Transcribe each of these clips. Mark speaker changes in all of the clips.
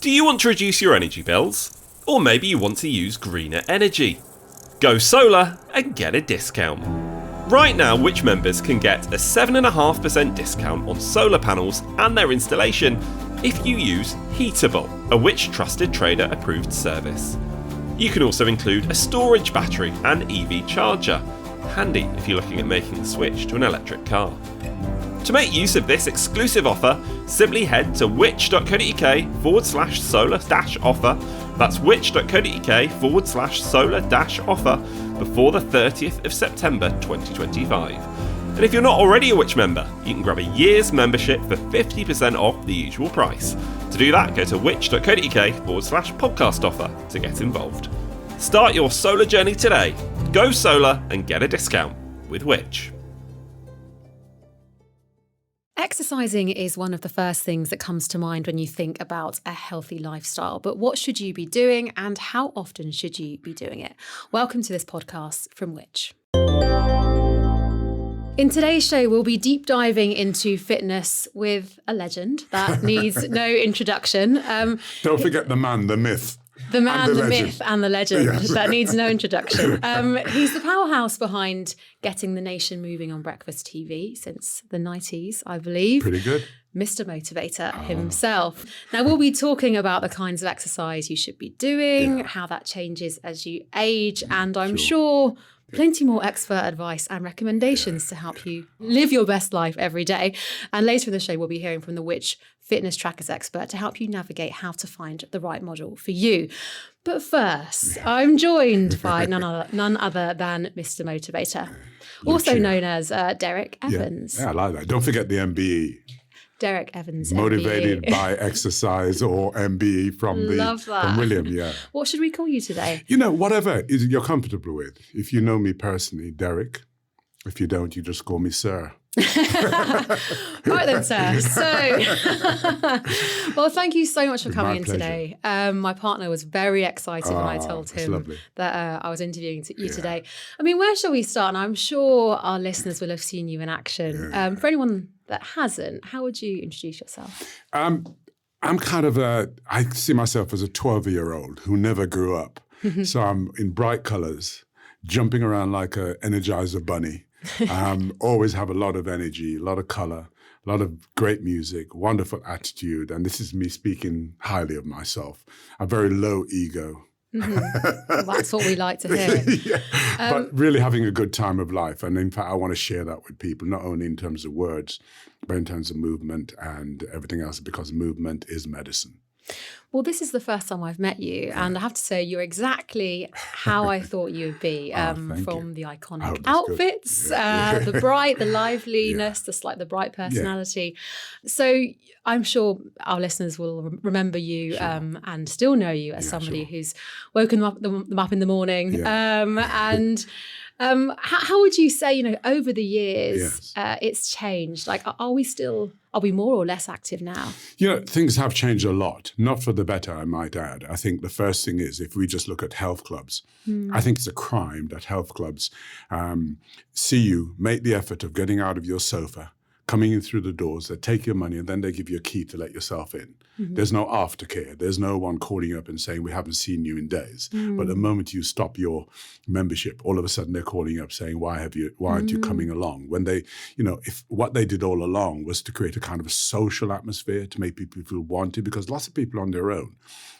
Speaker 1: Do you want to reduce your energy bills? Or maybe you want to use greener energy? Go solar and get a discount. Right now, Which members can get a 7.5% discount on solar panels and their installation if you use Heatable, a Which trusted trader approved service. You can also include a storage battery and EV charger, handy if you're looking at making the switch to an electric car. To make use of this exclusive offer, simply head to which.co.uk/solar-offer. That's which.co.uk/solar-offer before the 30th of September 2025. And if you're not already a Which member, you can grab a year's membership for 50% off the usual price. To do that, go to which.co.uk/podcast offer to get involved. Start your solar journey today. Go solar and get a discount with Which.
Speaker 2: Exercising is one of the first things that comes to mind when you think about a healthy lifestyle. But what should you be doing and how often should you be doing it? Welcome to this podcast from Which. In today's show, we'll be deep diving into fitness with a legend that needs no introduction.
Speaker 3: Don't forget the man, the myth.
Speaker 2: The man, the myth, and the legend that needs no introduction. He's the powerhouse behind getting the nation moving on breakfast TV since the 90s, I believe.
Speaker 3: Pretty good.
Speaker 2: Mr Motivator himself. Now, we'll be talking about the kinds of exercise you should be doing, how that changes as you age, and I'm sure plenty more expert advice and recommendations to help you live your best life every day. And later in the show, we'll be hearing from the Which fitness trackers expert to help you navigate how to find the right model for you. But first, I'm joined by none other than Mr Motivator, also known as Derek Evans.
Speaker 3: Yeah, I like that. Don't forget the MBE.
Speaker 2: Derek Evans,
Speaker 3: Motivated
Speaker 2: MBE.
Speaker 3: by exercise or MBE from William, yeah.
Speaker 2: What should we call you today?
Speaker 3: You know, whatever you're comfortable with. If you know me personally, Derek. If you don't, you just call me Sir.
Speaker 2: Right then, sir. So, well, thank you so much for coming in today. My partner was very excited when I told him that I was interviewing you today. I mean, where shall we start? And I'm sure our listeners will have seen you in action. For anyone that hasn't, how would you introduce yourself?
Speaker 3: I'm kind of I see myself as a 12-year-old who never grew up. So I'm in bright colors, jumping around like an Energizer bunny. Always have a lot of energy, a lot of color, a lot of great music, wonderful attitude. And this is me speaking highly of myself. A very low ego.
Speaker 2: Well, that's what we like to hear.
Speaker 3: But really having a good time of life. And in fact, I want to share that with people, not only in terms of words, but in terms of movement and everything else, because movement is medicine.
Speaker 2: Well, this is the first time I've met you, and I have to say you're exactly how I thought you would be, from the iconic outfits, the bright, the liveliness, the bright personality. So I'm sure our listeners will remember you and still know you as somebody who's woken them up in the morning. How would you say, over the years, it's changed? Like, are we more or less active now?
Speaker 3: Things have changed a lot, not for the better, I might add. I think the first thing is, if we just look at health clubs, I think it's a crime that health clubs see you make the effort of getting out of your sofa, coming in through the doors, they take your money, and then they give you a key to let yourself in. There's no aftercare. There's no one calling you up and saying, we haven't seen you in days. But the moment you stop your membership, all of a sudden they're calling you up saying, why aren't you coming along? When they, if what they did all along was to create a kind of a social atmosphere to make people feel wanted, because lots of people are on their own.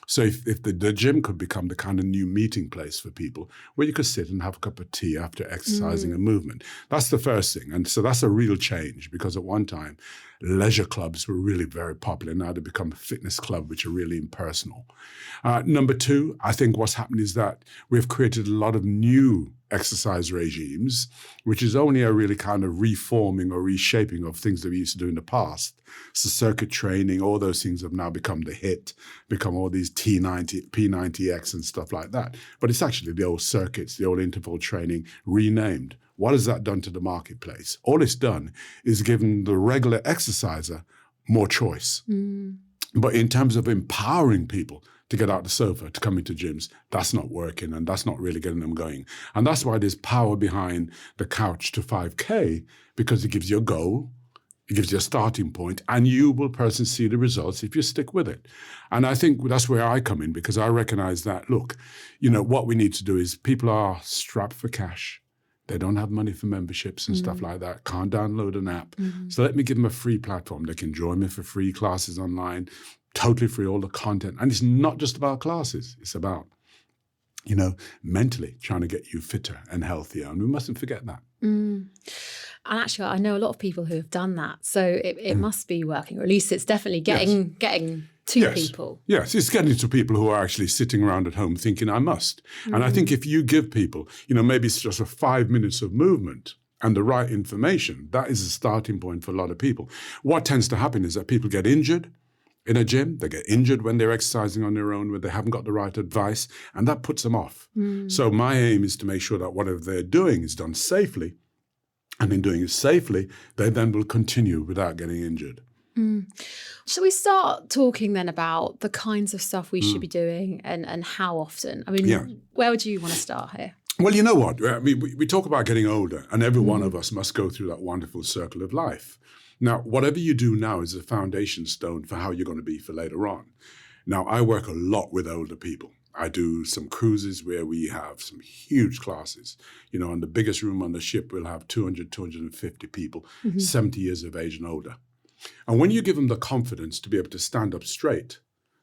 Speaker 3: So if the gym could become the kind of new meeting place for people where you could sit and have a cup of tea after exercising and movement, that's the first thing. And so that's a real change, because at one time, leisure clubs were really very popular. Now they become a fitness club, which are really impersonal. Number two, I think what's happened is that we've created a lot of new exercise regimes, which is only a really kind of reforming or reshaping of things that we used to do in the past. So circuit training, all those things have now become the hit, become all these T90, P90X and stuff like that. But it's actually the old circuits, the old interval training renamed. What has that done to the marketplace? All it's done is given the regular exerciser more choice. But in terms of empowering people to get out the sofa, to come into gyms, that's not working, and that's not really getting them going. And that's why there's power behind the Couch to 5K, because it gives you a goal, It gives you a starting point, and you will personally see the results if you stick with it. And I think that's where I come in, because I recognize that, look, what we need to do is people are strapped for cash. They don't have money for memberships and stuff like that, can't download an app. So let me give them a free platform. They can join me for free classes online, totally free, all the content. And it's not just about classes. It's about, mentally trying to get you fitter and healthier. And we mustn't forget that.
Speaker 2: And actually, I know a lot of people who have done that. So it must be working, or at least it's definitely getting to people.
Speaker 3: Yes, it's getting to people who are actually sitting around at home thinking, I must. And I think if you give people, maybe it's just 5 minutes of movement and the right information, that is a starting point for a lot of people. What tends to happen is that people get injured in a gym. They get injured when they're exercising on their own, where they haven't got the right advice, and that puts them off. So my aim is to make sure that whatever they're doing is done safely. And in doing it safely, they then will continue without getting injured.
Speaker 2: Shall we start talking then about the kinds of stuff we should be doing and how often? I mean, where would you want to start here?
Speaker 3: Well, you know what? I mean, we talk about getting older, and every one of us must go through that wonderful circle of life. Now, whatever you do now is a foundation stone for how you're going to be for later on. Now, I work a lot with older people. I do some cruises where we have some huge classes. On the biggest room on the ship, we'll have 200, 250 people, 70 years of age and older. And when you give them the confidence to be able to stand up straight,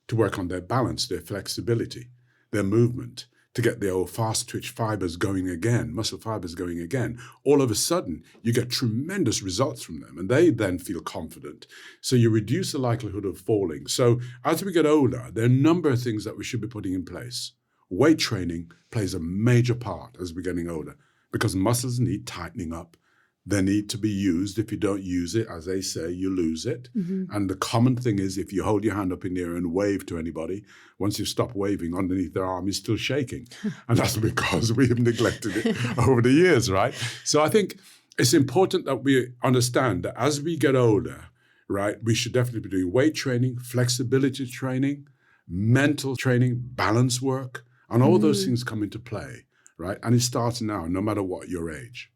Speaker 3: to work on their balance, their flexibility, their movement, to get their old fast twitch fibers going again, muscle fibers going again, all of a sudden you get tremendous results from them, and they then feel confident. So you reduce the likelihood of falling. So as we get older, there are a number of things that we should be putting in place. Weight training plays a major part as we're getting older, because muscles need tightening up. They need to be used. If you don't use it, as they say, you lose it. And the common thing is, if you hold your hand up in the air and wave to anybody, once you stop waving, underneath their arm is still shaking. And that's because we have neglected it over the years, right? So I think it's important that we understand that as we get older, right, we should definitely be doing weight training, flexibility training, mental training, balance work, and all those things come into play, right? And it starts now, no matter what your age.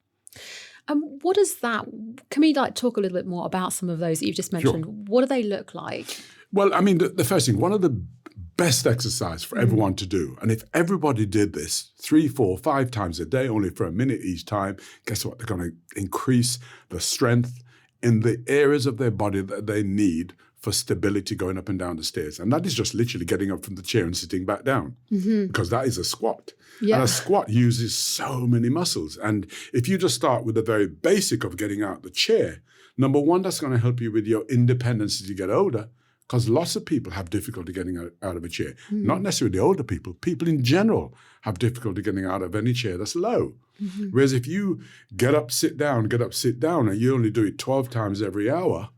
Speaker 2: What is that? Can we talk a little bit more about some of those that you've just mentioned? Sure. What do they look like?
Speaker 3: Well, I mean, the first thing, one of the best exercise for everyone to do, and if everybody did this 3, 4, 5 times a day, only for a minute each time, guess what? They're going to increase the strength in the areas of their body that they need for stability going up and down the stairs. And that is just literally getting up from the chair and sitting back down, because that is a squat. Yeah. And a squat uses so many muscles. And if you just start with the very basic of getting out the chair, number one, that's going to help you with your independence as you get older, because lots of people have difficulty getting out of a chair. Not necessarily older people. People in general have difficulty getting out of any chair that's low. Whereas if you get up, sit down, and you only do it 12 times every hour,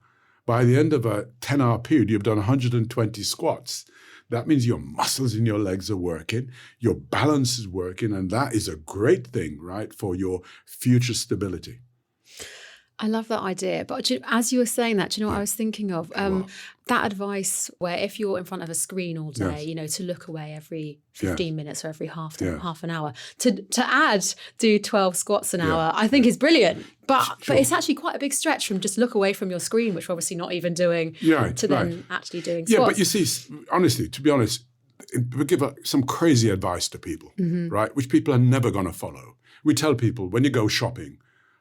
Speaker 3: by the end of a 10-hour period, you've done 120 squats. That means your muscles in your legs are working, your balance is working, and that is a great thing, right, for your future stability.
Speaker 2: I love that idea. But as you were saying that, do you know what I was thinking of? That advice where if you're in front of a screen all day, to look away every 15 minutes or every half an hour, to do 12 squats an hour, I think is brilliant. But it's actually quite a big stretch from just look away from your screen, which we're obviously not even doing, to then actually doing squats.
Speaker 3: Yeah, but you see, honestly, to be honest, we give some crazy advice to people, right, which people are never going to follow. We tell people, when you go shopping,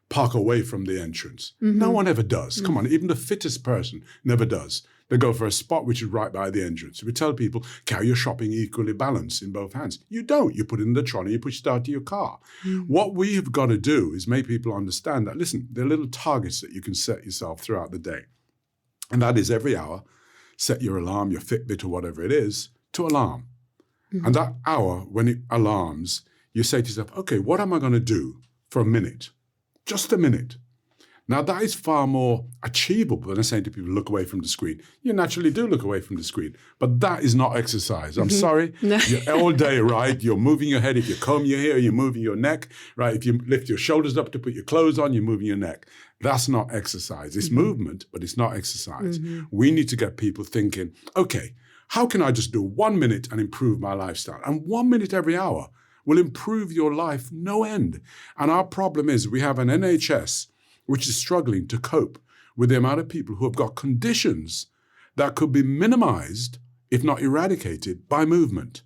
Speaker 3: park away from the entrance. No one ever does. Come on, even the fittest person never does. They go for a spot which is right by the entrance. We tell people, carry your shopping equally balanced in both hands. You don't. You put it in the trolley, you push it out to your car. What we've got to do is make people understand that, listen, there are little targets that you can set yourself throughout the day. And that is every hour, set your alarm, your Fitbit or whatever it is, to alarm. And that hour, when it alarms, you say to yourself, okay, what am I going to do for a minute? Just a minute. Now, that is far more achievable than saying to people, look away from the screen. You naturally do look away from the screen, but that is not exercise. I'm sorry. No. You're all day, right? You're moving your head. If you comb your hair, you're moving your neck, right? If you lift your shoulders up to put your clothes on, you're moving your neck. That's not exercise. It's movement, but it's not exercise. We need to get people thinking, okay, how can I just do 1 minute and improve my lifestyle? And 1 minute every hour will improve your life no end. And our problem is we have an NHS which is struggling to cope with the amount of people who have got conditions that could be minimized, if not eradicated, by movement.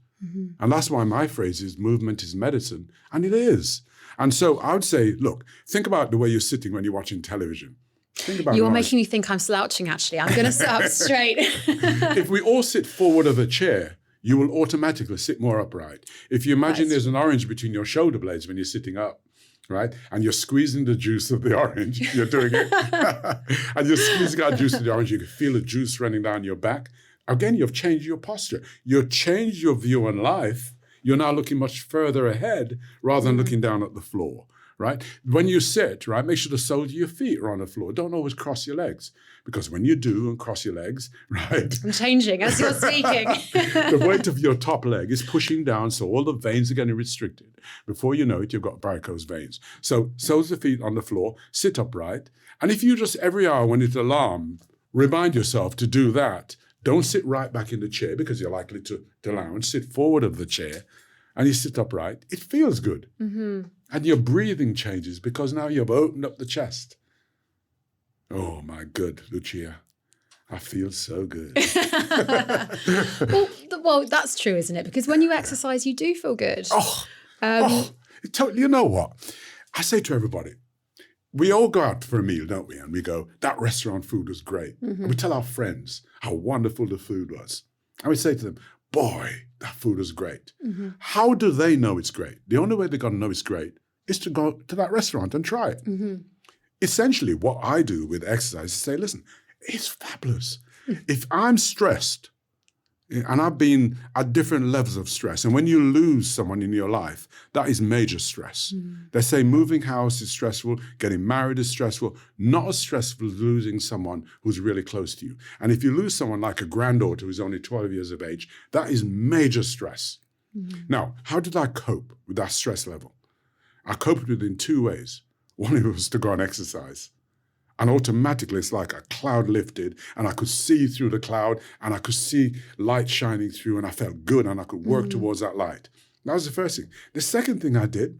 Speaker 3: And that's why my phrase is movement is medicine, and it is. And so I would say, look, think about the way you're sitting when you're watching television. Think about
Speaker 2: You're making me think I'm slouching, actually. I'm going to sit up straight.
Speaker 3: If we all sit forward of a chair, you will automatically sit more upright. If you imagine there's an orange between your shoulder blades when you're sitting up, right? And you're squeezing the juice of the orange, you're doing it. And you're squeezing out juice of the orange, you can feel the juice running down your back. Again, you've changed your posture. You've changed your view on life. You're now looking much further ahead rather than looking down at the floor, right? When you sit, right, make sure the soles of your feet are on the floor. Don't always cross your legs, because when you do and cross your legs, right?
Speaker 2: I'm changing as you're speaking.
Speaker 3: The weight of your top leg is pushing down, so all the veins are getting restricted. Before you know it, you've got varicose veins. So soles of the feet on the floor, sit upright. And if you just every hour when it's alarm, remind yourself to do that. Don't sit right back in the chair because you're likely to lounge. Sit forward of the chair and you sit upright. It feels good. And your breathing changes because now you've opened up the chest. Oh, my good, Lucia. I feel so good.
Speaker 2: Well, that's true, isn't it? Because when you exercise, you do feel good.
Speaker 3: You know what? I say to everybody, we all go out for a meal, don't we? And we go, that restaurant food was great. And we tell our friends how wonderful the food was. And we say to them, boy, that food was great. How do they know it's great? The only way they're going to know it's great is to go to that restaurant and try it. Essentially, what I do with exercise is say, listen, it's fabulous. If I'm stressed, and I've been at different levels of stress, and when you lose someone in your life, that is major stress. They say moving house is stressful, getting married is stressful, not as stressful as losing someone who's really close to you. And if you lose someone like a granddaughter who's only 12 years of age, that is major stress. Now, how did I cope with that stress level? I coped with it in two ways. One was to go and exercise. And automatically, it's like a cloud lifted and I could see through the cloud and I could see light shining through and I felt good and I could work towards that light. That was the first thing. The second thing I did,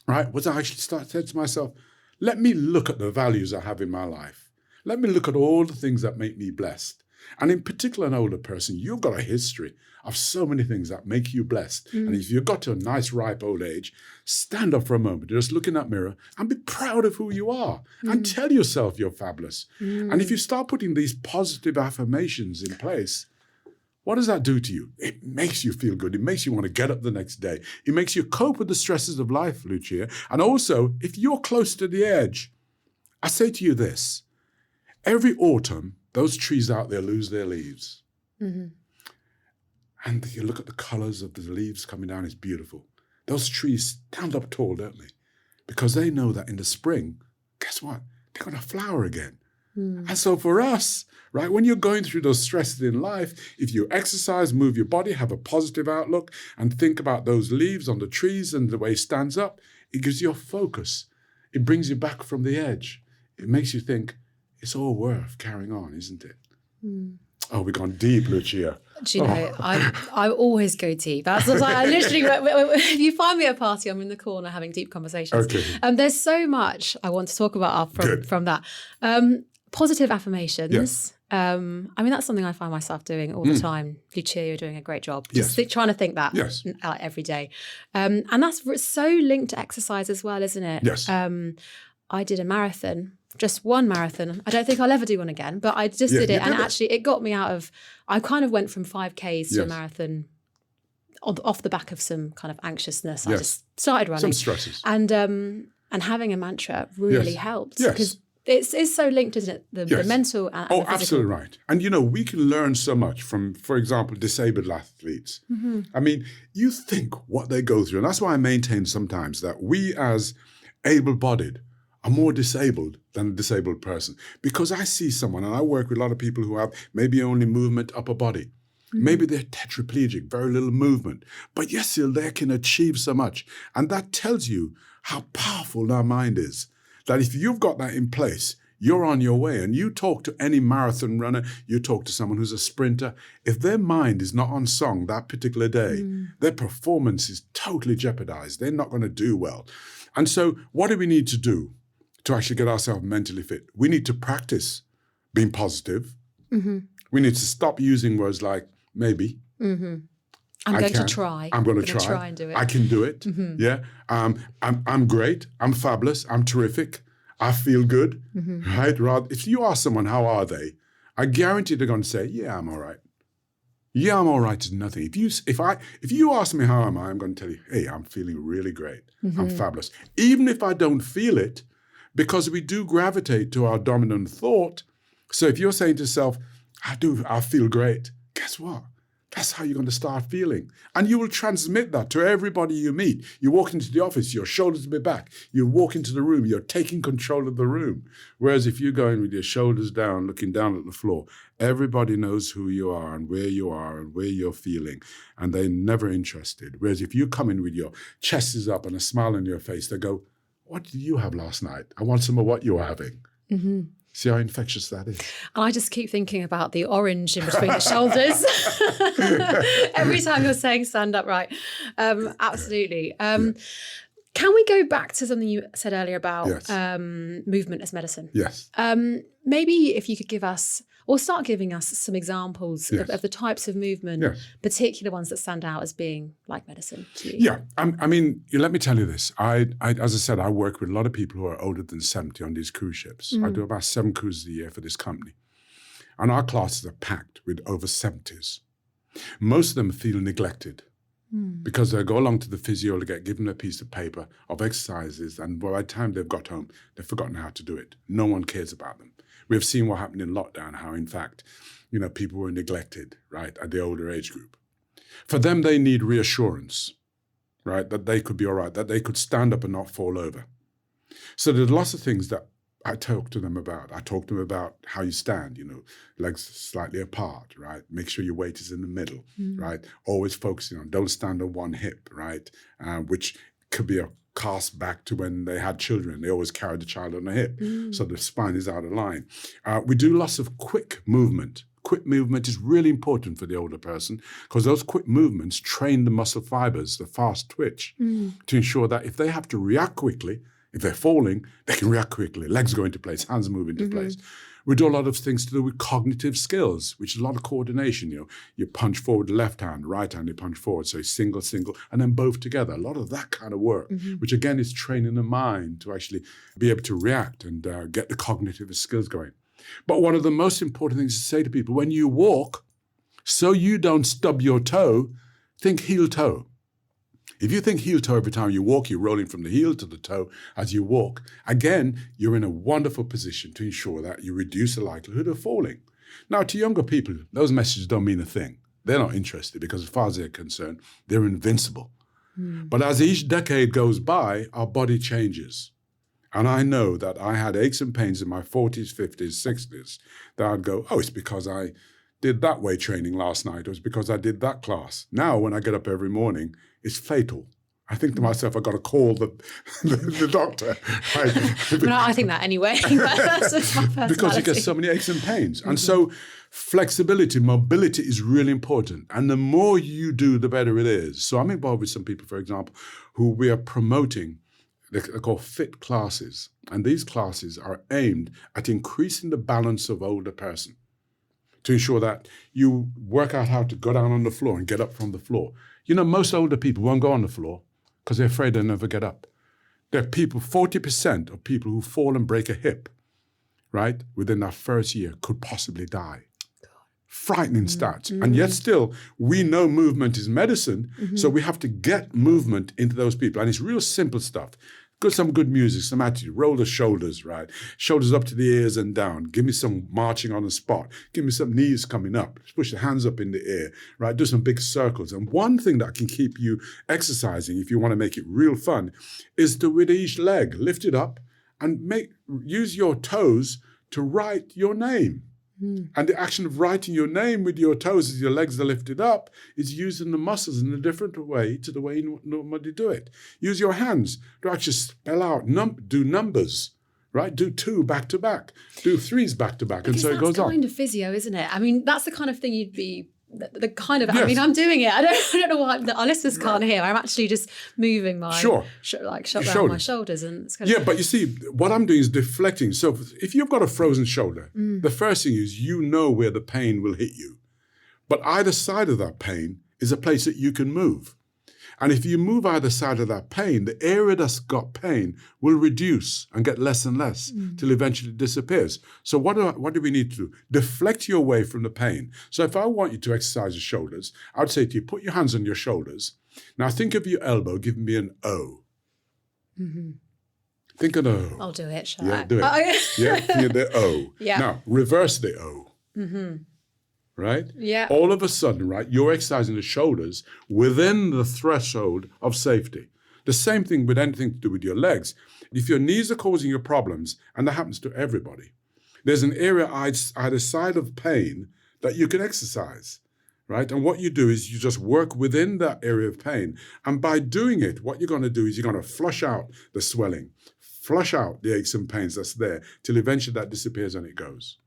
Speaker 3: right, was I actually said to myself, let me look at the values I have in my life. Let me look at all the things that make me blessed. And in particular, an older person, you've got a history of so many things that make you blessed. And if you've got to a nice, ripe old age, stand up for a moment, just look in that mirror and be proud of who you are and tell yourself you're fabulous. And if you start putting these positive affirmations in place, what does that do to you? It makes you feel good. It makes you want to get up the next day. It makes you cope with the stresses of life, Lucia. And also, if you're close to the edge, I say to you this, every autumn, those trees out there lose their leaves. And you look at the colors of the leaves coming down, it's beautiful. Those trees stand up tall, don't they? Because they know that in the spring, guess what? They're going to flower again. And so for us, right, when you're going through those stresses in life, if you exercise, move your body, have a positive outlook, and think about those leaves on the trees and the way it stands up, it gives you a focus. It brings you back from the edge. It makes you think, it's all worth carrying on, isn't it? Oh, we've gone deep, Lucia.
Speaker 2: Do you know, I always go deep. That's what I literally, if you find me at a party, I'm in the corner having deep conversations.
Speaker 3: Okay.
Speaker 2: There's so much I want to talk about from that. Positive affirmations. Yes. I mean, that's something I find myself doing all the time. Lucia, you're doing a great job. Just trying to think that every day. And that's so linked to exercise as well, isn't it?
Speaker 3: Yes.
Speaker 2: I did a marathon. Just one marathon. I don't think I'll ever do one again, but I just did it. And actually it got me out of, I kind of went from 5Ks to a marathon off the back of some kind of anxiousness. I just started running.
Speaker 3: Some stresses.
Speaker 2: And having a mantra really helped. Because it's so linked, isn't it? The mental and the physical.
Speaker 3: Absolutely right. And, you know, we can learn so much from, for example, disabled athletes. I mean, you think what they go through. And that's why I maintain sometimes that we as able-bodied are more disabled than a disabled person. Because I see someone, and I work with a lot of people who have maybe only movement upper body. Maybe they're tetraplegic, very little movement. But yet still they can achieve so much. And that tells you how powerful our mind is. That if you've got that in place, you're on your way. And you talk to any marathon runner, you talk to someone who's a sprinter, if their mind is not on song that particular day, their performance is totally jeopardized. They're not going to do well. And so what do we need to do? to actually get ourselves mentally fit. We need to practice being positive. We need to stop using words like maybe.
Speaker 2: I'm going to try.
Speaker 3: I'm going to
Speaker 2: try and do it.
Speaker 3: I can do it. Yeah. I'm great. I'm fabulous. I'm terrific. I feel good. Right? Rather, if you ask someone how are they, I guarantee they're going to say, yeah, I'm all right. Yeah, I'm all right is nothing. If you ask me how am I, I'm going to tell you, hey, I'm feeling really great. I'm fabulous. Even if I don't feel it, because we do gravitate to our dominant thought. So if you're saying to yourself, I feel great, guess what? That's how you're going to start feeling. And you will transmit that to everybody you meet. You walk into the office, your shoulders will be back. You walk into the room, you're taking control of the room. Whereas if you go in with your shoulders down, looking down at the floor, everybody knows who you are and where you're feeling, and they're never interested. Whereas if you come in with your chest is up and a smile on your face, they go, what did you have last night? I want some of what you're having. See how infectious that is?
Speaker 2: And I just keep thinking about the orange in between the shoulders. Every time you're saying stand up right. Absolutely. Can we go back to something you said earlier about movement as medicine?
Speaker 3: Yes.
Speaker 2: Maybe if you could give us, or start giving us some examples of the types of movement, particular ones that stand out as being like medicine to you.
Speaker 3: Yeah, I mean, let me tell you this. I as I said, I work with a lot of people who are older than 70 on these cruise ships. I do about 7 cruises a year for this company. And our classes are packed with over 70s. Most of them feel neglected because they go along to the physio to get given a piece of paper of exercises, and by the time they've got home, they've forgotten how to do it. No one cares about them. We've seen what happened in lockdown, how in fact, people were neglected, right, at the older age group. For them, they need reassurance, right, that they could be all right, that they could stand up and not fall over. So there's lots of things that I talk to them about. I talk to them about how you stand, legs slightly apart, right? Make sure your weight is in the middle, right? Always focusing on, don't stand on one hip, right? Which could be a cast back to when they had children. They always carried the child on the hip, so the spine is out of line. We do lots of quick movement. Quick movement is really important for the older person because those quick movements train the muscle fibers, the fast twitch, to ensure that if they have to react quickly, if they're falling, they can react quickly. Legs go into place, hands move into place. We do a lot of things to do with cognitive skills, which is a lot of coordination. You punch forward the left hand, right hand, you punch forward. So single, and then both together. A lot of that kind of work, which again is training the mind to actually be able to react and get the cognitive skills going. But one of the most important things to say to people, when you walk, so you don't stub your toe, think heel toe. If you think heel toe every time you walk, you're rolling from the heel to the toe as you walk. Again, you're in a wonderful position to ensure that you reduce the likelihood of falling. Now, to younger people, those messages don't mean a thing. They're not interested because as far as they're concerned, they're invincible. But as each decade goes by, our body changes. And I know that I had aches and pains in my 40s, 50s, 60s that I'd go, it's because I did that weight training last night, or it's because I did that class. Now, when I get up every morning, it's fatal. I think to myself, I've got to call the doctor. Right?
Speaker 2: I think that anyway. That's my personality.
Speaker 3: Because you get so many aches and pains. And so flexibility, mobility is really important. And the more you do, the better it is. So I'm involved with some people, for example, who we are promoting. They're called fit classes. And these classes are aimed at increasing the balance of older person to ensure that you work out how to go down on the floor and get up from the floor. Most older people won't go on the floor because they're afraid they'll never get up. There are 40% of people who fall and break a hip, right, within that first year could possibly die. Frightening stats. And yet still, we know movement is medicine, so we have to get movement into those people. And it's real simple stuff. Some good music, some attitude, roll the shoulders, right? Shoulders up to the ears and down. Give me some marching on the spot. Give me some knees coming up. Push the hands up in the air, right? Do some big circles. And one thing that can keep you exercising, if you want to make it real fun, is to, with each leg, lift it up and use your toes to write your name. And the action of writing your name with your toes as your legs are lifted up is using the muscles in a different way to the way you normally do it. Use your hands to actually spell out, do numbers, right? Do 2 back to back, do 3s back to back, and so it goes on.
Speaker 2: That's kind of physio, isn't it? I mean, that's the kind of thing you'd be the kind of, I
Speaker 3: Yes.
Speaker 2: mean, I'm doing it. I don't know why our listeners can't hear. I'm actually just moving my around my shoulders, and it's kind of,
Speaker 3: But you see, what I'm doing is deflecting. So if you've got a frozen shoulder, the first thing is you know where the pain will hit you. But either side of that pain is a place that you can move. And if you move either side of that pain, the area that's got pain will reduce and get less and less till eventually it disappears. So what do we need to do? Deflect your way from the pain. So if I want you to exercise your shoulders, I would say to you, put your hands on your shoulders. Now think of your elbow, give me an O. Think of an O.
Speaker 2: I'll do it, shall
Speaker 3: Yeah,
Speaker 2: I?
Speaker 3: do it. Yeah, the O.
Speaker 2: Yeah.
Speaker 3: Now, reverse the O. Right?
Speaker 2: Yeah.
Speaker 3: All of a sudden, right, you're exercising the shoulders within the threshold of safety. The same thing with anything to do with your legs. If your knees are causing you problems, and that happens to everybody, there's an area either side of pain that you can exercise, right? And what you do is you just work within that area of pain. And by doing it, what you're going to do is you're going to flush out the swelling, flush out the aches and pains that's there, till eventually that disappears and it goes.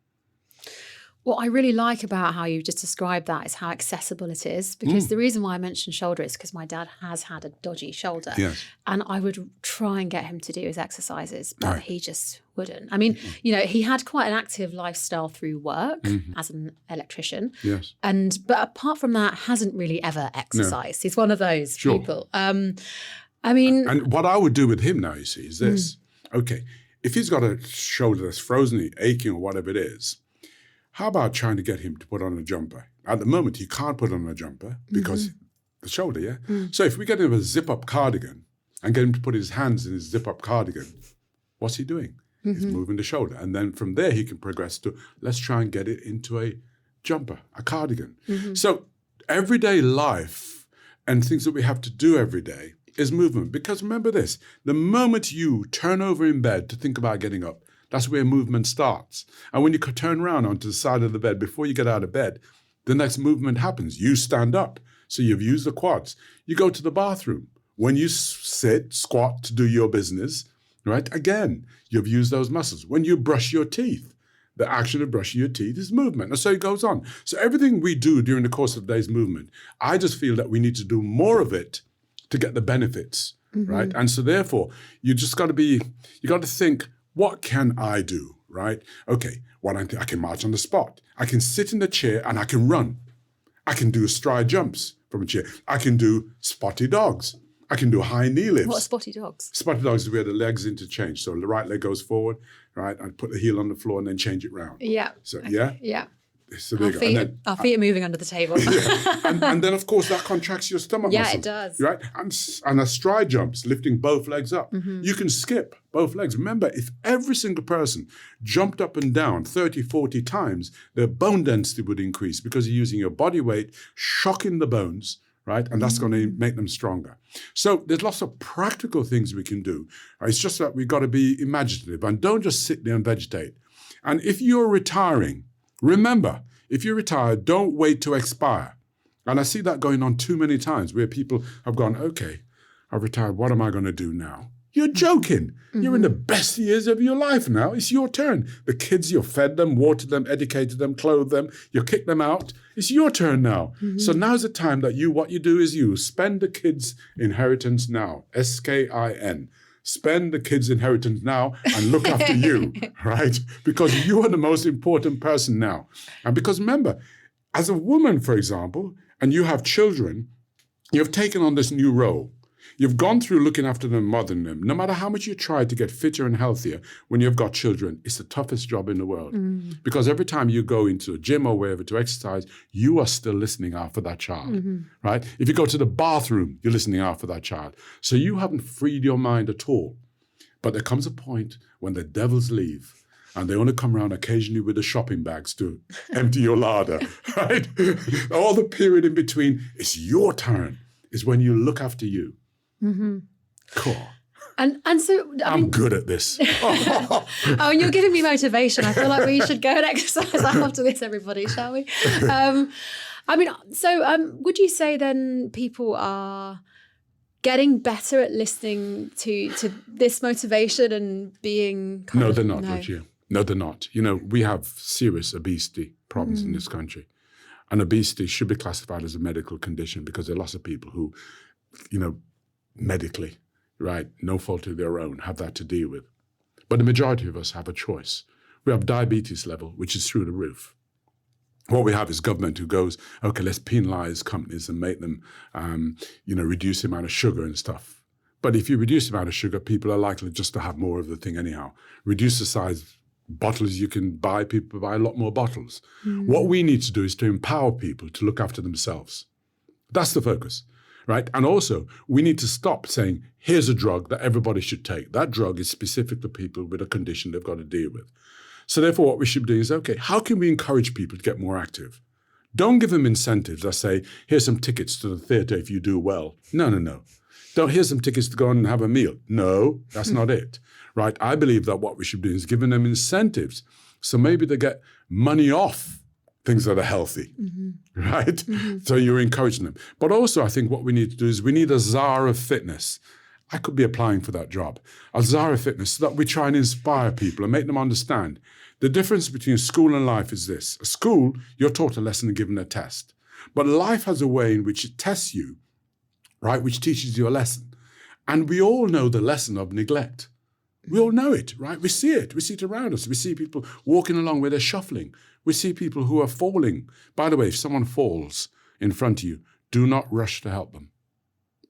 Speaker 2: What I really like about how you just described that is how accessible it is, because the reason why I mentioned shoulder is because my dad has had a dodgy shoulder.
Speaker 3: Yes.
Speaker 2: And I would try and get him to do his exercises, but he just wouldn't. I mean, he had quite an active lifestyle through work as an electrician.
Speaker 3: Yes.
Speaker 2: But apart from that, hasn't really ever exercised. He's one of those people. And
Speaker 3: what I would do with him now, you see, is this. Okay, if he's got a shoulder that's frozen, aching or whatever it is, how about trying to get him to put on a jumper? At the moment, he can't put on a jumper because the shoulder, yeah? So if we get him a zip-up cardigan and get him to put his hands in his zip-up cardigan, what's he doing? He's moving the shoulder. And then from there, he can progress to, let's try and get it into a jumper, a cardigan. So everyday life and things that we have to do every day is movement. Because remember this, the moment you turn over in bed to think about getting up, that's where movement starts. And when you turn around onto the side of the bed, before you get out of bed, the next movement happens. You stand up. So you've used the quads. You go to the bathroom. When you sit, squat to do your business, right? Again, you've used those muscles. When you brush your teeth, the action of brushing your teeth is movement. And so it goes on. So everything we do during the course of the day's movement, I just feel that we need to do more of it to get the benefits, right? And so therefore, you got to think, what can I do, right? Okay, I can march on the spot. I can sit in the chair and I can run. I can do stride jumps from a chair. I can do spotty dogs. I can do high knee lifts.
Speaker 2: what are spotty dogs?
Speaker 3: Spotty dogs is where the legs interchange. So the right leg goes forward, right? I put the heel on the floor and then change it round.
Speaker 2: Yeah.
Speaker 3: So,
Speaker 2: okay.
Speaker 3: Yeah? So there you go. And
Speaker 2: Our feet are moving under the table.
Speaker 3: and then, of course, that contracts your stomach muscles.
Speaker 2: Yeah, it does.
Speaker 3: Right? And a stride jumps, lifting both legs up. You can skip both legs. Remember, if every single person jumped up and down 30, 40 times, their bone density would increase because you're using your body weight, shocking the bones, right? And that's going to make them stronger. So there's lots of practical things we can do. It's just that we've got to be imaginative and don't just sit there and vegetate. And if you're retiring, remember, if you retire, don't wait to expire. And I see that going on too many times where people have gone, okay, I've retired. What am I going to do now? You're joking. You're in the best years of your life now. It's your turn. The kids, you've fed them, watered them, educated them, clothed them. You kick them out. It's your turn now. So now's the time that what you do is you spend the kids' inheritance now. SKIN. Spend the kids' inheritance now and look after you, right? Because you are the most important person now. And because remember, as a woman, for example, and you have children, you've taken on this new role. You've gone through looking after them, mothering them. No matter how much you try to get fitter and healthier, when you've got children, it's the toughest job in the world. Because every time you go into a gym or wherever to exercise, you are still listening out for that child, right? If you go to the bathroom, you're listening out for that child. So you haven't freed your mind at all. But there comes a point when the devils leave and they only come around occasionally with the shopping bags to empty your larder, right? All the period in between, it's your turn, is when you look after you. Cool.
Speaker 2: And so
Speaker 3: I'm good at this.
Speaker 2: Oh, you're giving me motivation. I feel like we should go and exercise after this, everybody, shall we? Would you say then people are getting better at listening to this motivation and being
Speaker 3: No, they're not, Lucia. No, they're not. We have serious obesity problems in this country. And obesity should be classified as a medical condition because there are lots of people who, medically, right, no fault of their own, have that to deal with. But the majority of us have a choice. We have diabetes level, which is through the roof. What we have is government who goes, okay, let's penalize companies and make them, reduce the amount of sugar and stuff. But if you reduce the amount of sugar, people are likely just to have more of the thing anyhow. Reduce the size of bottles you can buy, people buy a lot more bottles. What we need to do is to empower people to look after themselves. That's the focus, right? And also, we need to stop saying, here's a drug that everybody should take. That drug is specific to people with a condition they've got to deal with. So therefore, what we should be doing is, okay, how can we encourage people to get more active? Don't give them incentives that say, here's some tickets to the theatre if you do well. No. Don't, here's some tickets to go on and have a meal. No, that's not it, right? I believe that what we should do is giving them incentives. So maybe they get money off things that are healthy, right? So you're encouraging them. But also I think what we need to do is we need a czar of fitness. I could be applying for that job. A czar of fitness, so that we try and inspire people and make them understand. The difference between school and life is this. At school, you're taught a lesson and given a test. But life has a way in which it tests you, right, which teaches you a lesson. And we all know the lesson of neglect. We all know it, right? We see it. We see it around us. We see people walking along where they're shuffling. We see people who are falling. By the way, if someone falls in front of you, do not rush to help them.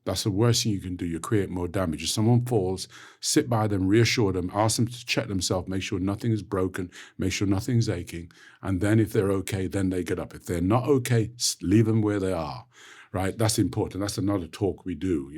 Speaker 3: That's the worst thing you can do. You create more damage. If someone falls, sit by them, reassure them, ask them to check themselves, make sure nothing is broken, make sure nothing's aching. And then if they're okay, then they get up. If they're not okay, leave them where they are. Right, that's important. That's another talk we do,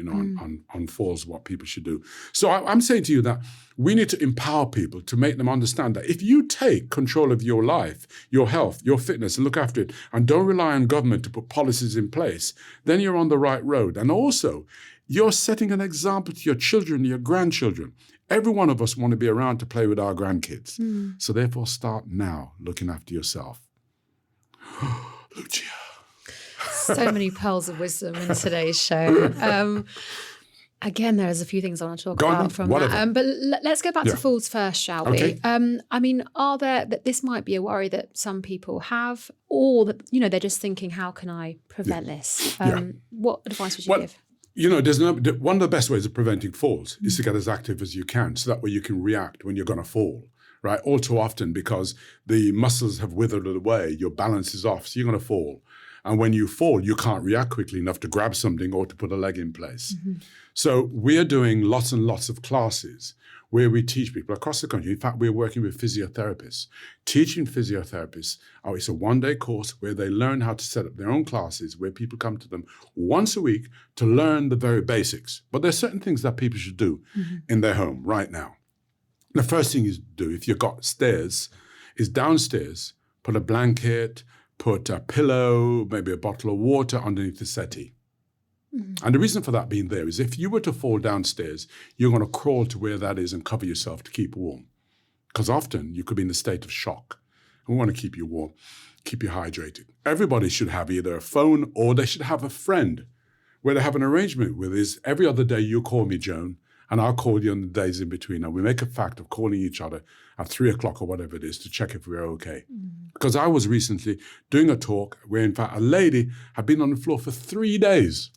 Speaker 3: on falls, what people should do. So I'm saying to you that we need to empower people to make them understand that if you take control of your life, your health, your fitness, and look after it, and don't rely on government to put policies in place, then you're on the right road. And also, you're setting an example to your children, your grandchildren. Every one of us want to be around to play with our grandkids. So therefore, start now looking after yourself. Lucia.
Speaker 2: So many pearls of wisdom in today's show. Again, there's a few things I want to talk about from that. But let's go back to falls first, shall we? Are there, that this might be a worry that some people have, or that, they're just thinking, how can I prevent this? What advice would you give?
Speaker 3: There's one of the best ways of preventing falls is to get as active as you can. So that way you can react when you're going to fall, right? All too often, because the muscles have withered away, your balance is off, so you're going to fall. And when you fall, you can't react quickly enough to grab something or to put a leg in place. So we're doing lots and lots of classes where we teach people across the country. In fact, we're working with physiotherapists. Teaching physiotherapists, it's a one-day course where they learn how to set up their own classes, where people come to them once a week to learn the very basics. But there's certain things that people should do in their home right now. The first thing you do, if you've got stairs, is downstairs, put a blanket, put a pillow, maybe a bottle of water underneath the settee. And the reason for that being there is if you were to fall downstairs, you're going to crawl to where that is and cover yourself to keep warm. Because often you could be in a state of shock. And we want to keep you warm, keep you hydrated. Everybody should have either a phone or they should have a friend where they have an arrangement with is every other day you call me, Joan, and I'll call you on the days in between. And we make a fact of calling each other at 3:00 or whatever it is to check if we're okay. Because I was recently doing a talk where, in fact, a lady had been on the floor for 3 days.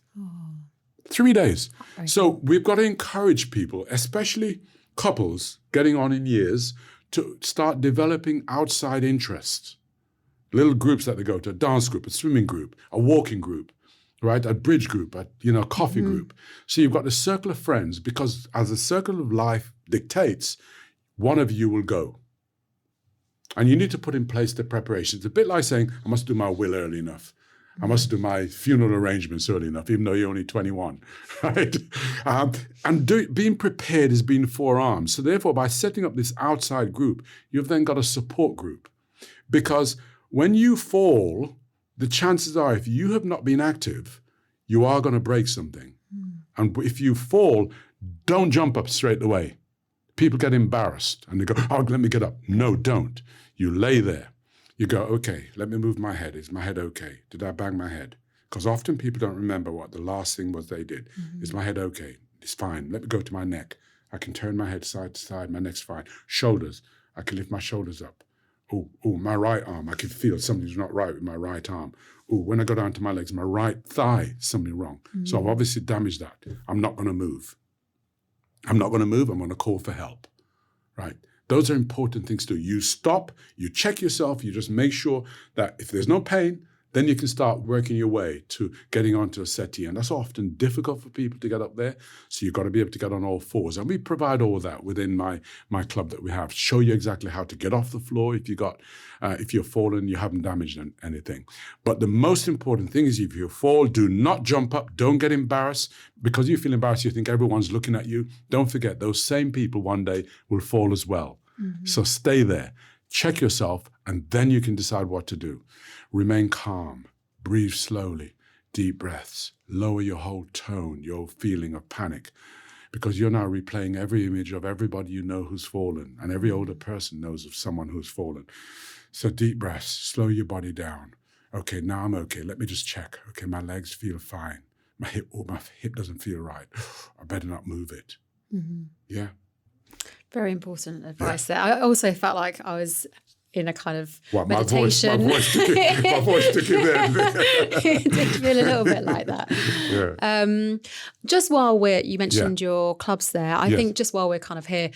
Speaker 3: 3 days. So we've got to encourage people, especially couples getting on in years, to start developing outside interests. Little groups that they go to, a dance group, a swimming group, a walking group, right? A bridge group, a coffee group. So you've got a circle of friends because as the circle of life dictates, one of you will go. And you need to put in place the preparations. It's a bit like saying, I must do my will early enough. I must do my funeral arrangements early enough, even though you're only 21, right? Being prepared is being forearmed. So therefore, by setting up this outside group, you've then got a support group. Because when you fall, the chances are, if you have not been active, you are going to break something. And if you fall, don't jump up straight away. People get embarrassed and they go, oh, let me get up. No, don't. You lay there. You go, okay, let me move my head. Is my head okay? Did I bang my head? Because often people don't remember what the last thing was they did. Is my head okay? It's fine. Let me go to my neck. I can turn my head side to side. My neck's fine. Shoulders. I can lift my shoulders up. Oh, my right arm. I can feel something's not right with my right arm. when I go down to my legs, my right thigh, something wrong. So I've obviously damaged that. I'm not going to move. I'm going to call for help, right? Those are important things to do. You stop, you check yourself, you just make sure that if there's no pain, then you can start working your way to getting onto a settee. And that's often difficult for people to get up there. So you've got to be able to get on all fours. And we provide all that within my club that we have. Show you exactly how to get off the floor if you're fallen, you haven't damaged anything. But the most important thing is if you fall, do not jump up. Don't get embarrassed. Because you feel embarrassed, you think everyone's looking at you. Don't forget, those same people one day will fall as well. So stay there. Check yourself, and then you can decide what to do. Remain calm, breathe slowly, deep breaths, lower your whole tone, your feeling of panic, because you're now replaying every image of everybody you know who's fallen, and every older person knows of someone who's fallen. So deep breaths, slow your body down. Okay, now I'm okay. Let me just check. Okay, my legs feel fine. My hip doesn't feel right. I better not move it. Yeah.
Speaker 2: Very important advice there. I also felt like I was in a kind of meditation.
Speaker 3: My voice took you there.
Speaker 2: It did feel a little bit like that.
Speaker 3: Yeah.
Speaker 2: Just while you mentioned your clubs there, I think just while we're kind of here,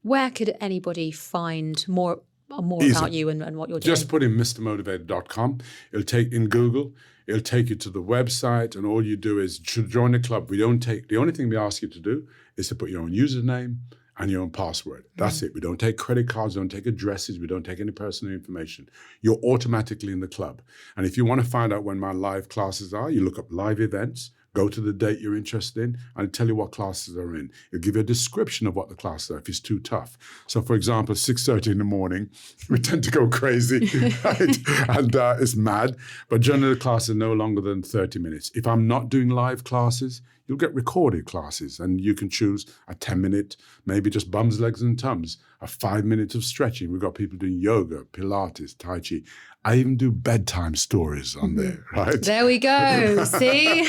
Speaker 2: where could anybody find more about you and what you're doing?
Speaker 1: Just put in mrmotivator.com. It'll take in Google. It'll take you to the website, and all you do is to join the club. The only thing we ask you to do is to put your own username and your own password. That's it. We don't take credit cards, we don't take addresses, we don't take any personal information. You're automatically in the club. And if you want to find out when my live classes are, you look up live events, go to the date you're interested in, and tell you what classes are in. It'll give you a description of what the classes are if it's too tough. So for example, 6:30 in the morning, we tend to go crazy, right? And it's mad. But generally the classes are no longer than 30 minutes. If I'm not doing live classes, you'll get recorded classes, and you can choose a 10-minute, maybe just bums, legs, and tums, a 5 minutes of stretching. We've got people doing yoga, Pilates, Tai Chi. I even do bedtime stories on there, right?
Speaker 2: There we go. See?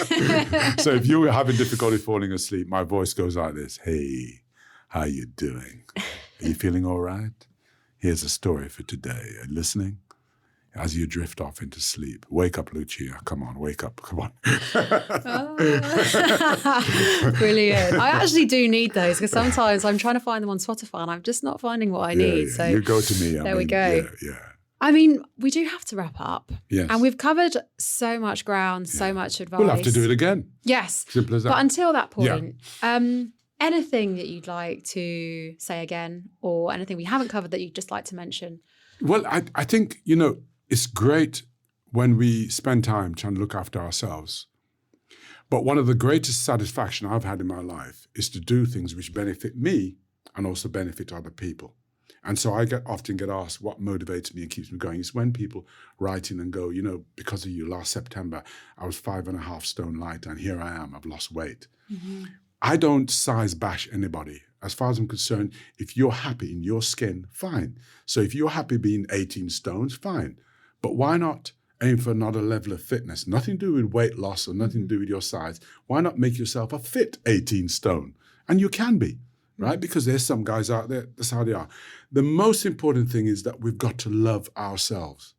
Speaker 1: So if you're having difficulty falling asleep, my voice goes like this. Hey, how you doing? Are you feeling all right? Here's a story for today. Are you listening? As you drift off into sleep. Wake up, Lucia. Come on, wake up. Come on.
Speaker 2: Brilliant. I actually do need those because sometimes I'm trying to find them on Spotify and I'm just not finding what I need.
Speaker 1: Yeah.
Speaker 2: So
Speaker 1: you go to me.
Speaker 2: There we go.
Speaker 1: Yeah.
Speaker 2: I mean, we do have to wrap up.
Speaker 1: Yes.
Speaker 2: And we've covered so much ground, so much advice.
Speaker 1: We'll have to do it again.
Speaker 2: Yes.
Speaker 1: Simple as that.
Speaker 2: But until that point, anything that you'd like to say again, or anything we haven't covered that you'd just like to mention?
Speaker 1: Well, I think, it's great when we spend time trying to look after ourselves. But one of the greatest satisfaction I've had in my life is to do things which benefit me and also benefit other people. And so I often get asked what motivates me and keeps me going. It's when people write in and go, because of you, last September, I was 5.5 stone lighter, and here I am, I've lost weight. Mm-hmm. I don't size bash anybody. As far as I'm concerned, if you're happy in your skin, fine. So if you're happy being 18 stones, fine. But why not aim for another level of fitness? Nothing to do with weight loss or nothing to do with your size. Why not make yourself a fit 18 stone? And you can be, right? Because there's some guys out there, that's how they are. The most important thing is that we've got to love ourselves.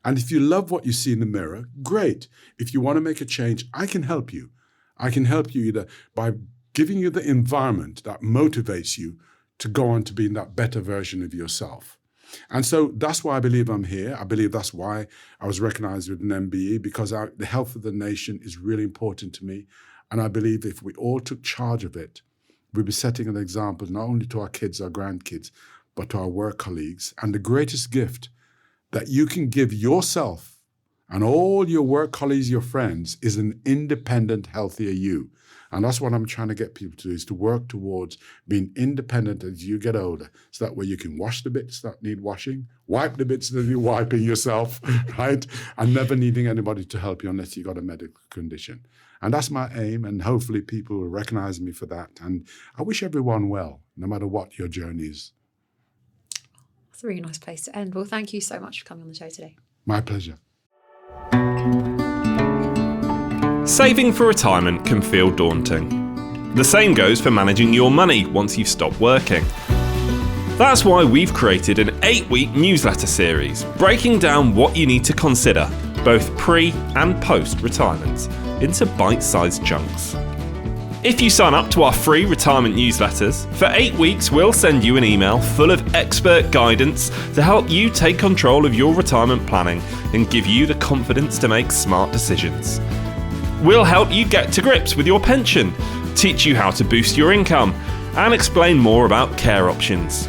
Speaker 1: And if you love what you see in the mirror, great. If you want to make a change, I can help you. I can help you either by giving you the environment that motivates you to go on to being that better version of yourself. And so that's why I believe I'm here. I believe that's why I was recognized with an MBE, because the health of the nation is really important to me. And I believe if we all took charge of it, we'd be setting an example not only to our kids, our grandkids, but to our work colleagues. And the greatest gift that you can give yourself and all your work colleagues, your friends, is an independent, healthier you. And that's what I'm trying to get people to do, is to work towards being independent as you get older. So that way you can wash the bits that need washing, wipe the bits that need wiping yourself, right? And never needing anybody to help you unless you've got a medical condition. And that's my aim, and hopefully people will recognize me for that. And I wish everyone well, no matter what your journey is.
Speaker 2: That's a really nice place to end. Well, thank you so much for coming on the show today.
Speaker 1: My pleasure.
Speaker 4: Saving for retirement can feel daunting. The same goes for managing your money once you've stopped working. That's why we've created an 8-week newsletter series breaking down what you need to consider both pre and post-retirement, into bite-sized chunks. If you sign up to our free retirement newsletters, for 8 weeks we'll send you an email full of expert guidance to help you take control of your retirement planning and give you the confidence to make smart decisions. We'll help you get to grips with your pension, teach you how to boost your income, and explain more about care options.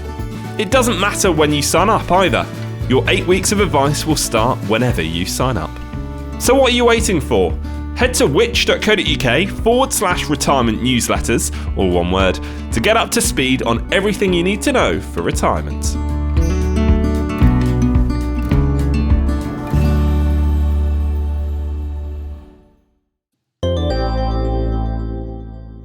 Speaker 4: It doesn't matter when you sign up either. Your 8 weeks of advice will start whenever you sign up. So what are you waiting for? Head to which.co.uk/retirement newsletters, all one word, to get up to speed on everything you need to know for retirement.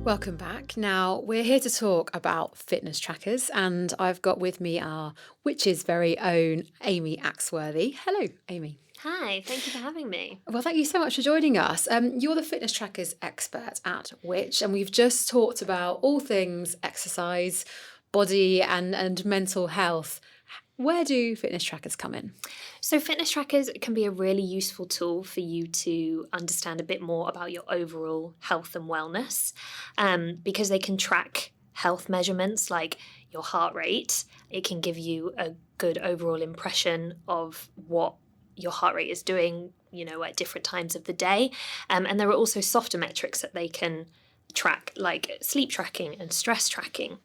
Speaker 2: Welcome back. Now, we're here to talk about fitness trackers, and I've got with me our Which's very own Amy Axworthy. Hello, Amy.
Speaker 5: Hi, thank you for having me.
Speaker 2: Well, thank you so much for joining us. You're the fitness trackers expert at Which, and we've just talked about all things exercise, body, and mental health. Where do fitness trackers come in?
Speaker 5: So fitness trackers can be a really useful tool for you to understand a bit more about your overall health and wellness, because they can track health measurements like your heart rate. It can give you a good overall impression of what your heart rate is doing, at different times of the day. And there are also softer metrics that they can track, like sleep tracking and stress tracking.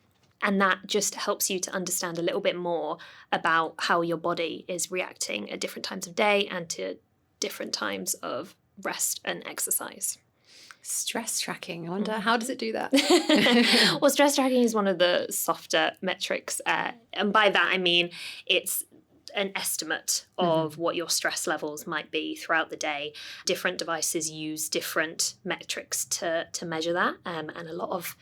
Speaker 5: And that just helps you to understand a little bit more about how your body is reacting at different times of day and to different times of rest and exercise.
Speaker 2: Stress tracking. I wonder, how does it do that?
Speaker 5: Well, stress tracking is one of the softer metrics. And by that, I mean it's an estimate of what your stress levels might be throughout the day. Different devices use different metrics to measure that, and a lot of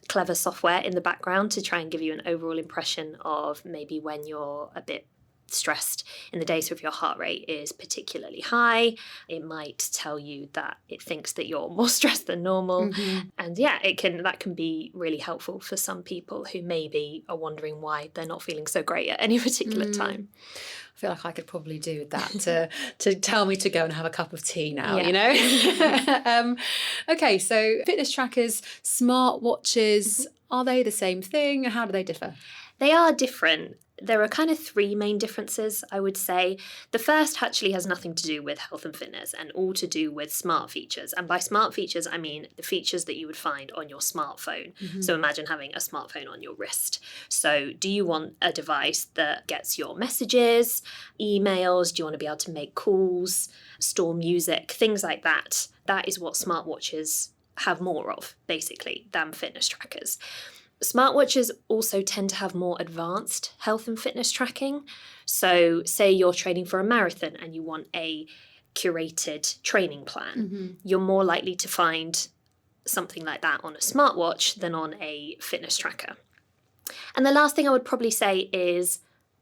Speaker 5: clever software in the background to try and give you an overall impression of maybe when you're a bit stressed in the day. So if your heart rate is particularly high, it might tell you that it thinks that you're more stressed than normal. And that can be really helpful for some people who maybe are wondering why they're not feeling so great at any particular time.
Speaker 2: I feel like I could probably do with that to tell me to go and have a cup of tea now, Okay, so fitness trackers, smart watches, are they the same thing? How do they differ?
Speaker 5: They are different. There are kind of three main differences, I would say. The first actually has nothing to do with health and fitness and all to do with smart features. And by smart features, I mean the features that you would find on your smartphone. So imagine having a smartphone on your wrist. So do you want a device that gets your messages, emails? Do you want to be able to make calls, store music, things like that? That is what smartwatches have more of, basically, than fitness trackers. Smartwatches also tend to have more advanced health and fitness tracking. So say you're training for a marathon and you want a curated training plan. You're more likely to find something like that on a smartwatch than on a fitness tracker. And the last thing I would probably say is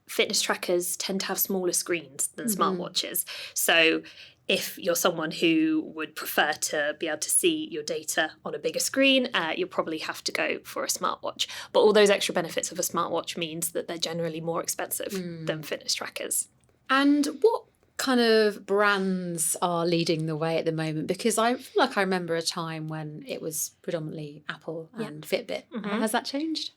Speaker 5: fitness trackers tend to have smaller screens than smartwatches. So if you're someone who would prefer to be able to see your data on a bigger screen, you'll probably have to go for a smartwatch. But all those extra benefits of a smartwatch means that they're generally more expensive than fitness trackers.
Speaker 2: And what kind of brands are leading the way at the moment? Because I feel like I remember a time when it was predominantly Apple and Fitbit. Has that changed?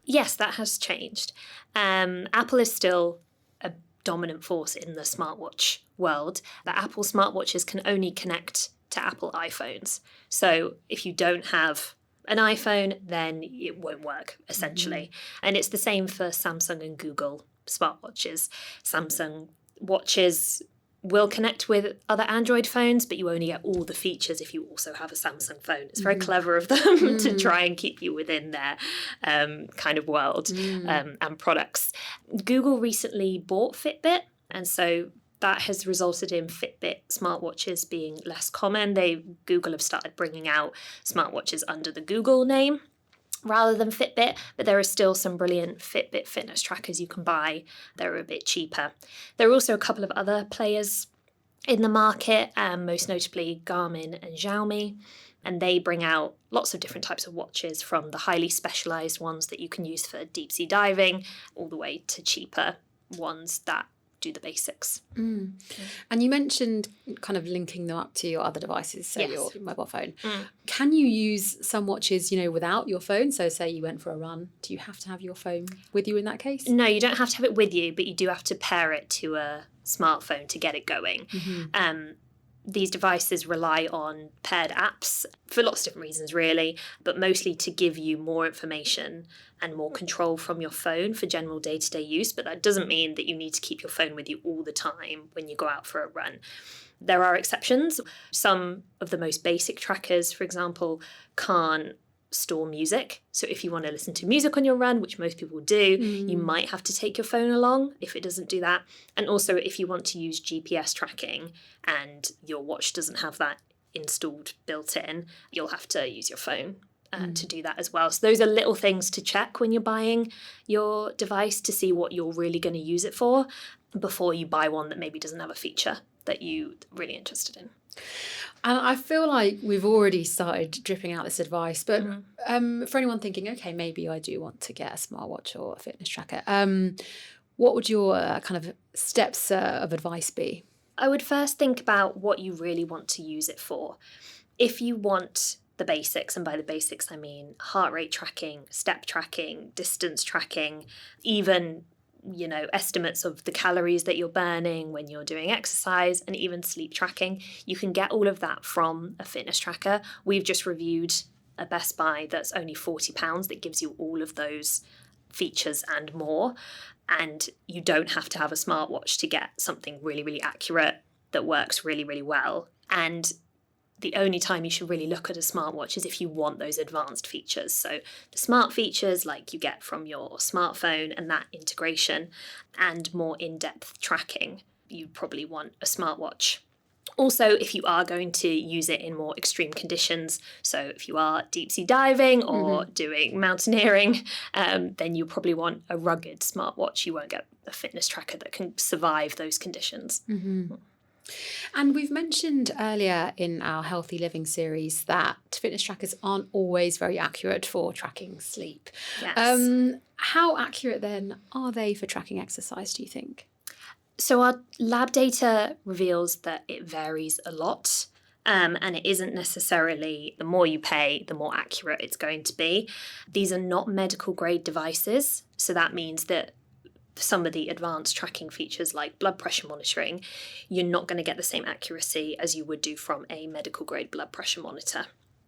Speaker 5: Yes, that has changed. Apple is still a dominant force in the smartwatch world. The Apple smartwatches can only connect to Apple iPhones. So if you don't have an iPhone, then it won't work, essentially. And it's the same for Samsung and Google smartwatches. Samsung watches will connect with other Android phones, but you only get all the features if you also have a Samsung phone. It's very clever of them to try and keep you within their kind of world and products. Google recently bought Fitbit, and so that has resulted in Fitbit smartwatches being less common. Google have started bringing out smartwatches under the Google name rather than Fitbit, but there are still some brilliant Fitbit fitness trackers you can buy. They're a bit cheaper. There are also a couple of other players in the market, most notably Garmin and Xiaomi, and they bring out lots of different types of watches, from the highly specialised ones that you can use for deep sea diving all the way to cheaper ones that do the basics.
Speaker 2: And you mentioned kind of linking them up to your other devices, so
Speaker 5: Yes.
Speaker 2: your mobile phone. Can you use some watches, without your phone? So say you went for a run, do you have to have your phone with you in that case?
Speaker 5: No, you don't have to have it with you, but you do have to pair it to a smartphone to get it going. These devices rely on paired apps for lots of different reasons, really, but mostly to give you more information and more control from your phone for general day-to-day use. But that doesn't mean that you need to keep your phone with you all the time when you go out for a run. There are exceptions. Some of the most basic trackers, for example, can't store music. So if you want to listen to music on your run, which most people do, you might have to take your phone along if it doesn't do that. And also if you want to use GPS tracking and your watch doesn't have that installed built in, you'll have to use your phone to do that as well. So those are little things to check when you're buying your device to see what you're really going to use it for before you buy one that maybe doesn't have a feature that you're really interested in.
Speaker 2: And I feel like we've already started dripping out this advice, but for anyone thinking, okay, maybe I do want to get a smartwatch or a fitness tracker, what would your kind of steps of advice be?
Speaker 5: I would first think about what you really want to use it for. If you want the basics, and by the basics I mean heart rate tracking, step tracking, distance tracking, even estimates of the calories that you're burning when you're doing exercise, and even sleep tracking. You can get all of that from a fitness tracker. We've just reviewed a Best Buy that's only £40 that gives you all of those features and more. And you don't have to have a smartwatch to get something really, really accurate that works really, really well. And the only time you should really look at a smartwatch is if you want those advanced features. So the smart features like you get from your smartphone and that integration, and more in-depth tracking, you'd probably want a smartwatch. Also, if you are going to use it in more extreme conditions, so if you are deep sea diving or doing mountaineering, then you probably want a rugged smartwatch. You won't get a fitness tracker that can survive those conditions.
Speaker 2: And we've mentioned earlier in our Healthy Living series that fitness trackers aren't always very accurate for tracking sleep.
Speaker 5: Yes.
Speaker 2: How accurate then are they for tracking exercise, do you think?
Speaker 5: So our lab data reveals that it varies a lot. And it isn't necessarily the more you pay, the more accurate it's going to be. These are not medical grade devices. So that means that some of the advanced tracking features like blood pressure monitoring, you're not going to get the same accuracy as you would do from a medical grade blood pressure monitor.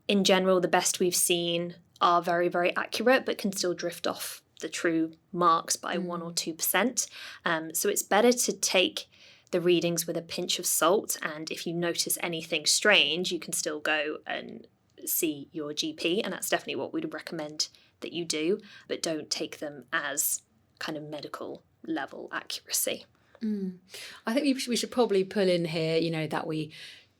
Speaker 5: In general, the best we've seen are very, very accurate, but can still drift off the true marks by 1 or 2%. So it's better to take the readings with a pinch of salt. And if you notice anything strange, you can still go and see your GP. And that's definitely what we'd recommend that you do, but don't take them as kind of medical level accuracy.
Speaker 2: I think we should probably pull in here, that we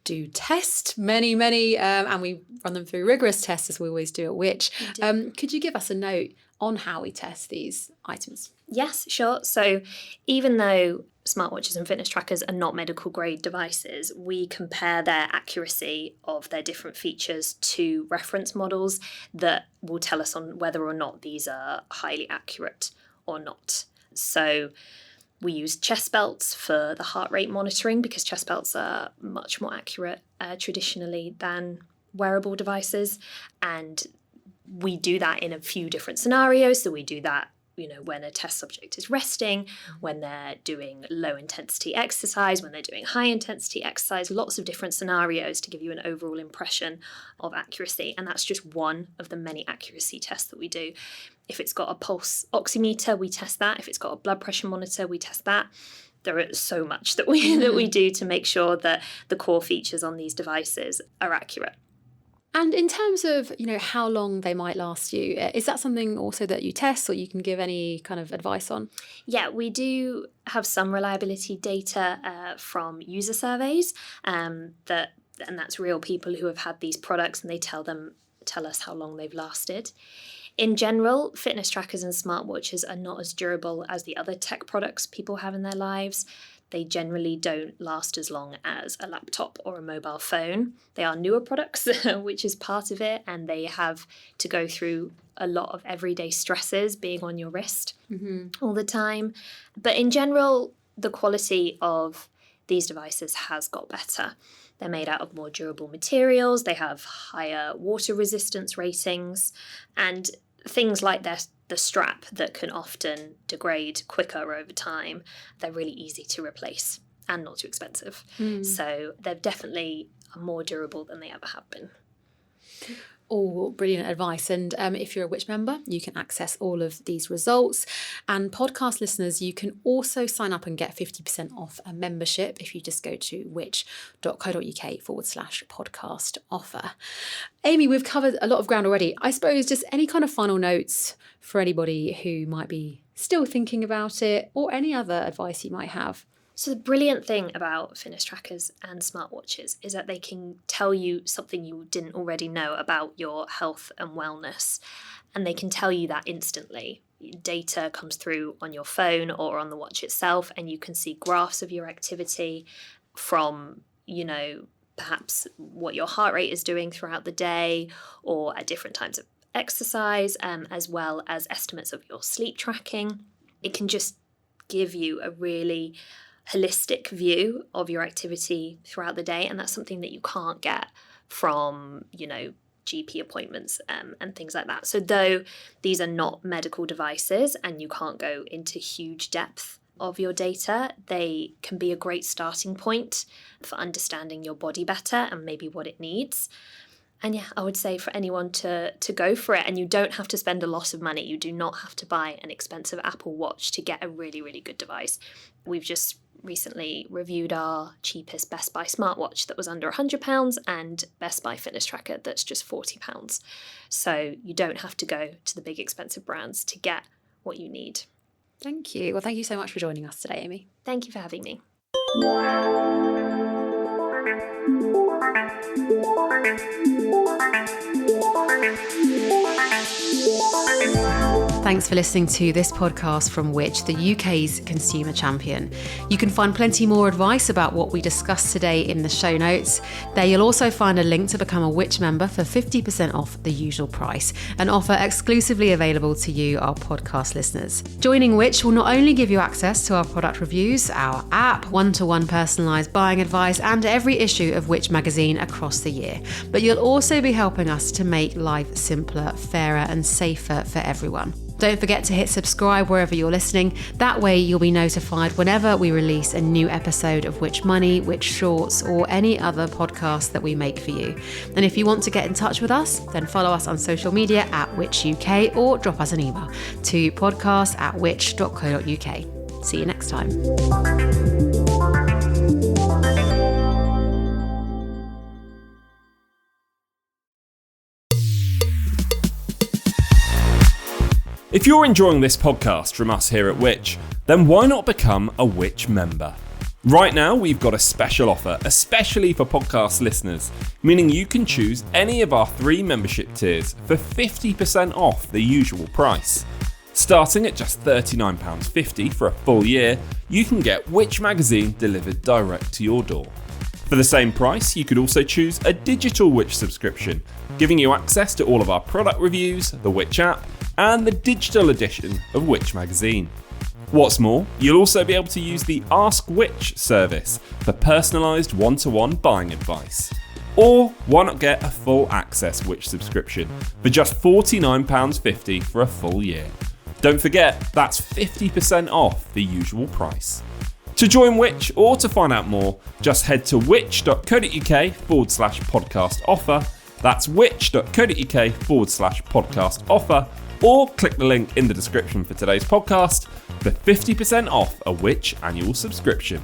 Speaker 2: do test many, and we run them through rigorous tests as we always do at Which. Could you give us a note on how we test these items?
Speaker 5: Yes, sure. So even though smartwatches and fitness trackers are not medical grade devices, we compare their accuracy of their different features to reference models that will tell us on whether or not these are highly accurate or not. So we use chest belts for the heart rate monitoring because chest belts are much more accurate traditionally than wearable devices. And we do that in a few different scenarios. So we do that when a test subject is resting, when they're doing low intensity exercise, when they're doing high intensity exercise, lots of different scenarios to give you an overall impression of accuracy. And that's just one of the many accuracy tests that we do. If it's got a pulse oximeter, we test that. If it's got a blood pressure monitor, we test that. There is so much that we do to make sure that the core features on these devices are accurate.
Speaker 2: And in terms of, how long they might last you, is that something also that you test or you can give any kind of advice on?
Speaker 5: Yeah, we do have some reliability data from user surveys and that's real people who have had these products, and they tell us how long they've lasted. In general, fitness trackers and smartwatches are not as durable as the other tech products people have in their lives. They generally don't last as long as a laptop or a mobile phone. They are newer products, which is part of it, and they have to go through a lot of everyday stresses being on your wrist all the time. But in general, the quality of these devices has got better. They're made out of more durable materials, they have higher water resistance ratings, and things like the strap that can often degrade quicker over time, they're really easy to replace and not too expensive. So they're definitely more durable than they ever have been.
Speaker 2: All brilliant advice. And if you're a Which member, you can access all of these results. And podcast listeners, you can also sign up and get 50% off a membership if you just go to which.co.uk/podcast offer. Amy, we've covered a lot of ground already. I suppose just any kind of final notes for anybody who might be still thinking about it, or any other advice you might have.
Speaker 5: So the brilliant thing about fitness trackers and smartwatches is that they can tell you something you didn't already know about your health and wellness. And they can tell you that instantly. Data comes through on your phone or on the watch itself, and you can see graphs of your activity from, perhaps what your heart rate is doing throughout the day or at different times of exercise, as well as estimates of your sleep tracking. It can just give you a really holistic view of your activity throughout the day, and that's something that you can't get from GP appointments and things like that. So though these are not medical devices and you can't go into huge depth of your data, they can be a great starting point for understanding your body better and maybe what it needs. And yeah, I would say for anyone to go for it, and you don't have to spend a lot of money. You do not have to buy an expensive Apple Watch to get a really, really good device. We've just recently reviewed our cheapest Best Buy smartwatch that was under £100 and Best Buy fitness tracker that's just £40. So you don't have to go to the big expensive brands to get what you need.
Speaker 2: Thank you. Well, thank you so much for joining us today, Amy.
Speaker 5: Thank you for having me.
Speaker 2: Thanks for listening to this podcast from Which, the UK's consumer champion. You can find plenty more advice about what we discussed today in the show notes. There you'll also find a link to become a Which member for 50% off the usual price, an offer exclusively available to you, our podcast listeners. Joining Which will not only give you access to our product reviews, our app, one-to-one personalised buying advice, and every issue of Which magazine across the year, but you'll also be helping us to make life simpler, fairer and safer for everyone. Don't forget to hit subscribe wherever you're listening. That way you'll be notified whenever we release a new episode of Which Money, Which Shorts, or any other podcast that we make for you. And if you want to get in touch with us, then follow us on social media at Which UK, or drop us an email to podcast@which.co.uk. See you next time.
Speaker 4: If you're enjoying this podcast from us here at Which, then why not become a Which member? Right now, we've got a special offer, especially for podcast listeners, meaning you can choose any of our 3 membership tiers for 50% off the usual price. Starting at just £39.50 for a full year, you can get Which magazine delivered direct to your door. For the same price, you could also choose a digital Which subscription, giving you access to all of our product reviews, the Which app, and the digital edition of Which magazine. What's more, you'll also be able to use the Ask Which service for personalised one-to-one buying advice. Or why not get a full access Which subscription for just £49.50 for a full year? Don't forget, that's 50% off the usual price. To join Which or to find out more, just head to which.co.uk/podcast offer. That's which.co.uk/podcast offer, or click the link in the description for today's podcast for 50% off a Which annual subscription.